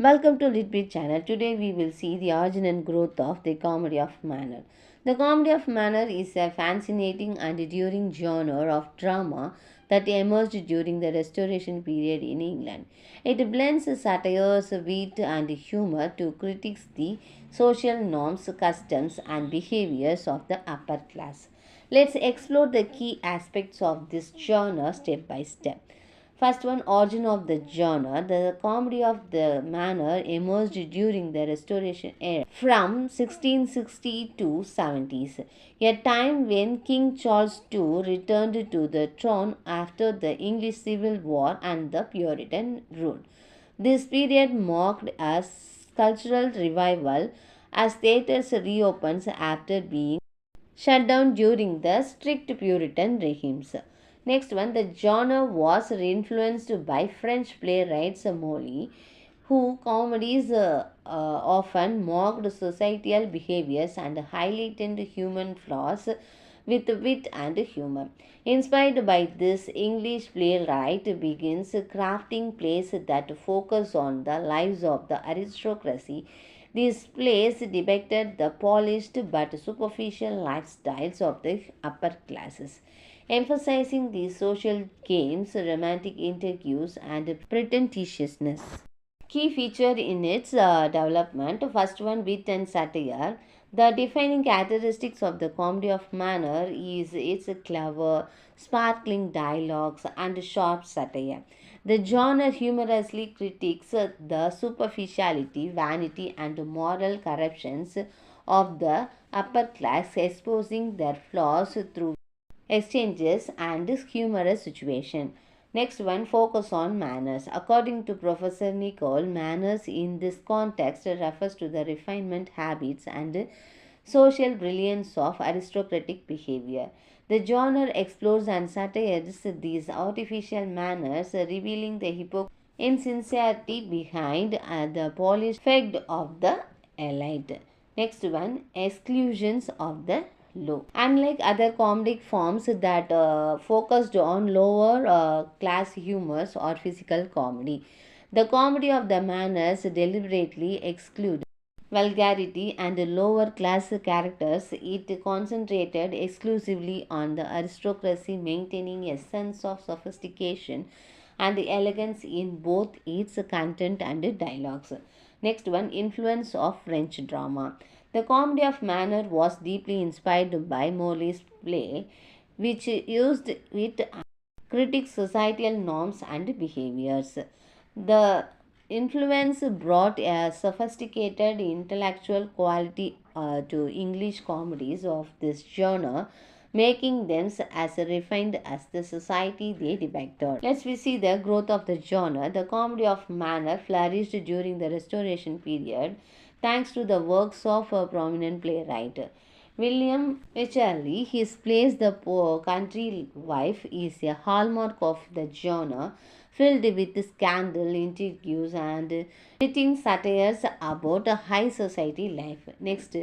Welcome to Litbit channel. Today we will see the origin and growth of the comedy of manner. The comedy of manner is a fascinating and enduring genre of drama that emerged during the Restoration period in England. It blends satire, wit, and humor to critique the social norms, customs, and behaviors of the upper class. Let's explore the key aspects of this genre step by step. First one, origin of the genre. The comedy of the manner emerged during the Restoration era from 1660 to 70s, a time when King Charles II returned to the throne after the English Civil War and the Puritan rule. This period marked a cultural revival as theatres reopened after being shut down during the strict Puritan regimes. Next one, the genre was influenced by French playwrights Moli, who comedies often mocked societal behaviors and highlighted human flaws with wit and humor. Inspired by this, English playwright begins crafting plays that focus on the lives of the aristocracy. These plays depicted the polished but superficial lifestyles of the upper classes, emphasizing the social games, romantic interviews, and pretentiousness. Key feature in its development, first one, wit and satire. The defining characteristics of the comedy of manner is its clever, sparkling dialogues and sharp satire. The genre humorously critiques the superficiality, vanity, and moral corruptions of the upper class, exposing their flaws through exchanges and humorous situation. Next one, focus on manners. According to Professor Nicole, manners in this context refers to the refinement, habits, and social brilliance of aristocratic behavior. The genre explores and satirizes these artificial manners, revealing the insincerity behind the polished fact of the elite. Next one, exclusions of the low. Unlike other comedic forms that focused on lower class humors or physical comedy, the comedy of the manners deliberately excluded vulgarity and lower class characters. It concentrated exclusively on the aristocracy, maintaining a sense of sophistication and elegance in both its content and dialogues. Next one, influence of French drama. The comedy of manner was deeply inspired by Molière's play, which used it critics societal norms and behaviors. The influence brought a sophisticated intellectual quality to English comedies of this genre, making them as refined as the society they depicted. Let's we see the growth of the genre. The comedy of manner flourished during the Restoration period thanks to the works of a prominent playwright. William Wycherley, his plays The Poor Country Wife is a hallmark of the genre, filled with scandal, intrigues, and fitting satires about a high society life. Next,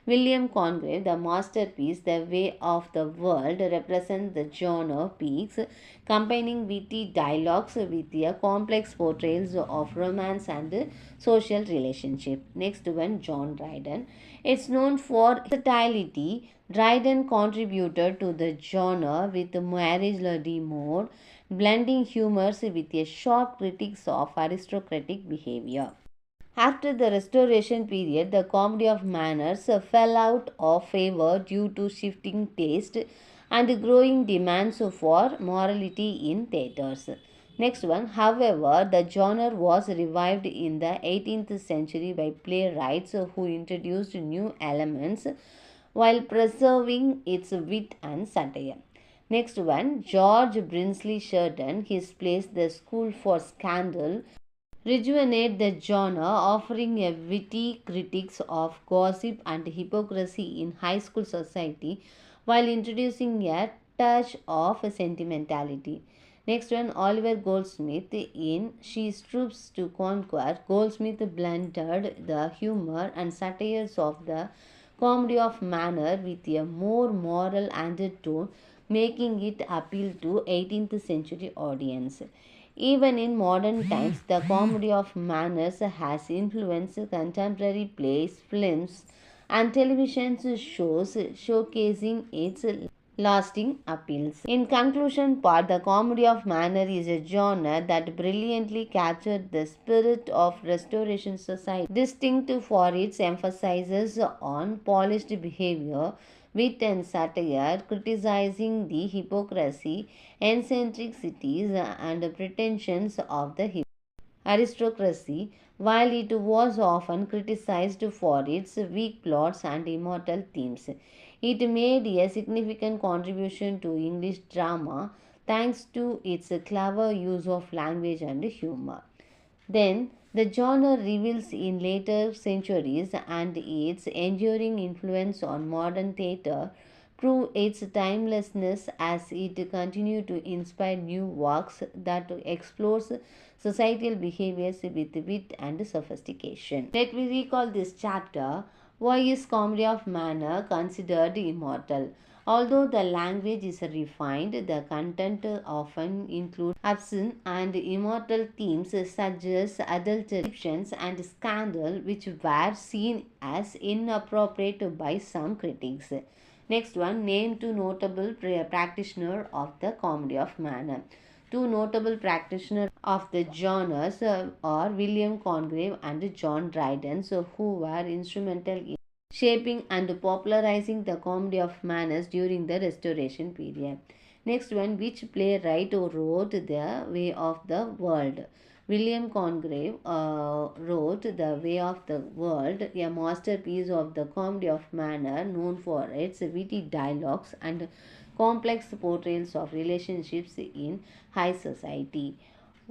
William Congreve, the masterpiece The Way of the World, represents the genre peaks, combining witty dialogues with a complex portrayals of romance and social relationship. Next one, John Dryden. It's known for versatility. Dryden contributed to the genre with Marriage Lady Mode, blending humors with a sharp critiques of aristocratic behavior. After the Restoration period, the comedy of manners fell out of favor due to shifting taste and growing demands for morality in theatres. Next one, however, the genre was revived in the 18th century by playwrights who introduced new elements while preserving its wit and satire. Next one, George Brinsley Sheridan, his plays The School for Scandal rejuvenate the genre, offering a witty critiques of gossip and hypocrisy in high school society while introducing a touch of sentimentality. Next one, Oliver Goldsmith in She Stoops to Conquer. Goldsmith blended the humor and satires of the comedy of manner with a more moral undertone, making it appeal to 18th century audience. Even in modern times, the comedy of manners has influenced contemporary plays, films, and television shows, showcasing its lasting appeals. In conclusion part, the comedy of manner is a genre that brilliantly captured the spirit of Restoration society, distinct for its emphasis on polished behavior, wit and satire, criticizing the hypocrisy, eccentricities, and pretensions of the aristocracy, while it was often criticized for its weak plots and immortal themes. It made a significant contribution to English drama thanks to its clever use of language and humor. Then, the genre reveals in later centuries and its enduring influence on modern theatre prove its timelessness as it continues to inspire new works that explores societal behaviors with wit and sophistication. Let me recall this chapter. Why is comedy of manner considered immortal? Although the language is refined, the content often includes obscene and immoral themes such as adultery, deceptions, and scandal, which were seen as inappropriate by some critics. Next one, name two notable practitioners of the comedy of manner. Two notable practitioners of the genres are William Congreve and John Dryden, who were instrumental in shaping and popularizing the comedy of manners during the Restoration period. Next one, which playwright wrote The Way of the World? William Congreve wrote The Way of the World, a masterpiece of the comedy of manner known for its witty dialogues and complex portrayals of relationships in high society.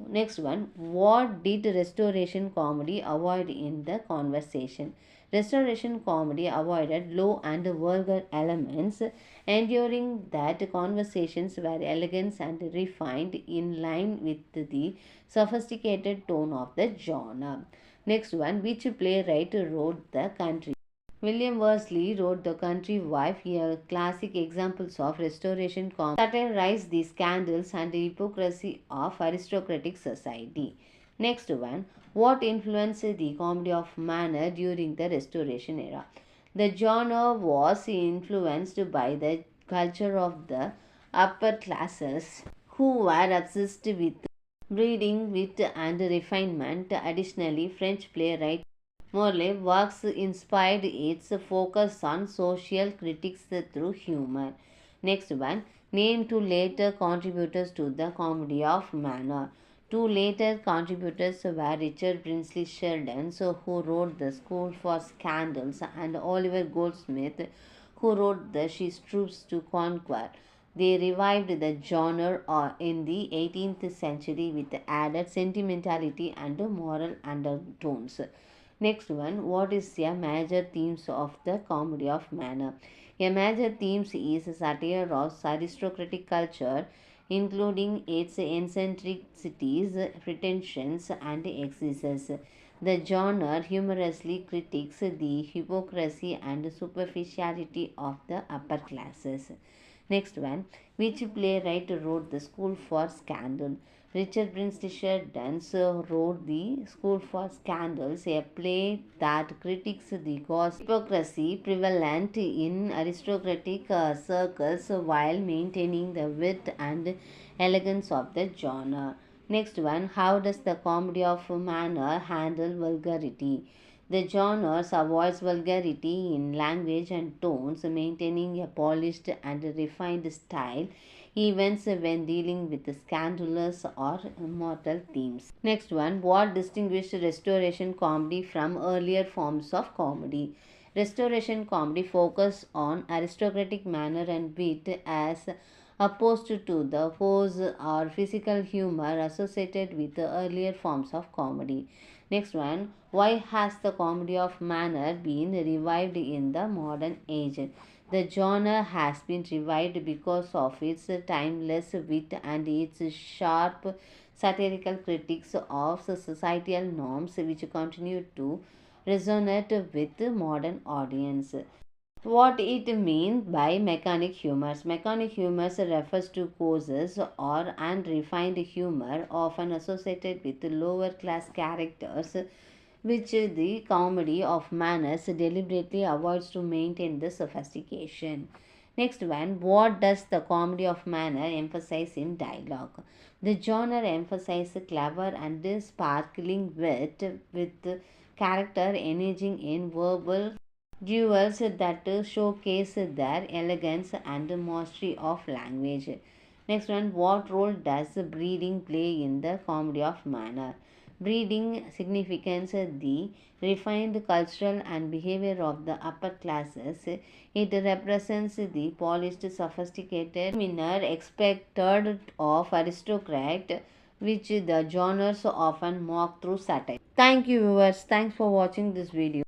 Next one, what did Restoration comedy avoid in the conversation? Restoration comedy avoided low and vulgar elements, ensuring that conversations were elegant and refined in line with the sophisticated tone of the genre. Next one, which playwright wrote The Country? William Worsley wrote The Country Wife, a classic examples of Restoration comedy satirized the scandals and hypocrisy of aristocratic society. Next one, what influenced the comedy of manner during the Restoration era? The genre was influenced by the culture of the upper classes who were obsessed with breeding, wit, and refinement. Additionally, French playwright Morley works inspired its focus on social critics through humor. Next one, name two later contributors to the comedy of manner. Two later contributors were Richard Brinsley Sheridan, who wrote The School for Scandals, and Oliver Goldsmith, who wrote The She Stoops to Conquer. They revived the genre in the 18th century with added sentimentality and moral undertones. Next one, what is a major themes of the comedy of manner? A major themes is satire of aristocratic culture, including its eccentricities, pretensions, and excesses. The genre humorously critiques the hypocrisy and superficiality of the upper classes. Next one, which playwright wrote The School for Scandal? Richard Brinsley Sheridan wrote The School for Scandals, a play that critiques the gossip hypocrisy prevalent in aristocratic circles while maintaining the wit and elegance of the genre. Next one, how does the comedy of manner handle vulgarity? The genre avoids vulgarity in language and tones, maintaining a polished and refined style even when dealing with scandalous or immortal themes. Next one, what distinguished Restoration comedy from earlier forms of comedy? Restoration comedy focused on aristocratic manner and wit as opposed to the pose or physical humor associated with the earlier forms of comedy. Next one, why has the comedy of manner been revived in the modern age? The genre has been revived because of its timeless wit and its sharp satirical critiques of societal norms which continue to resonate with the modern audience. What it means by mechanic humors. Mechanic humors refers to coarse or unrefined humor often associated with lower class characters, which the comedy of manners deliberately avoids to maintain the sophistication. Next one, what does the comedy of manner emphasize in dialogue? The genre emphasizes clever and sparkling wit with character engaging in verbal duels that showcase their elegance and mastery of language. Next one, what role does breeding play in the comedy of manner? Breeding signifies the refined cultural and behavior of the upper classes. It represents the polished, sophisticated demeanor expected of aristocrat, which the genres often mock through satire. Thank you, viewers. Thanks for watching this video.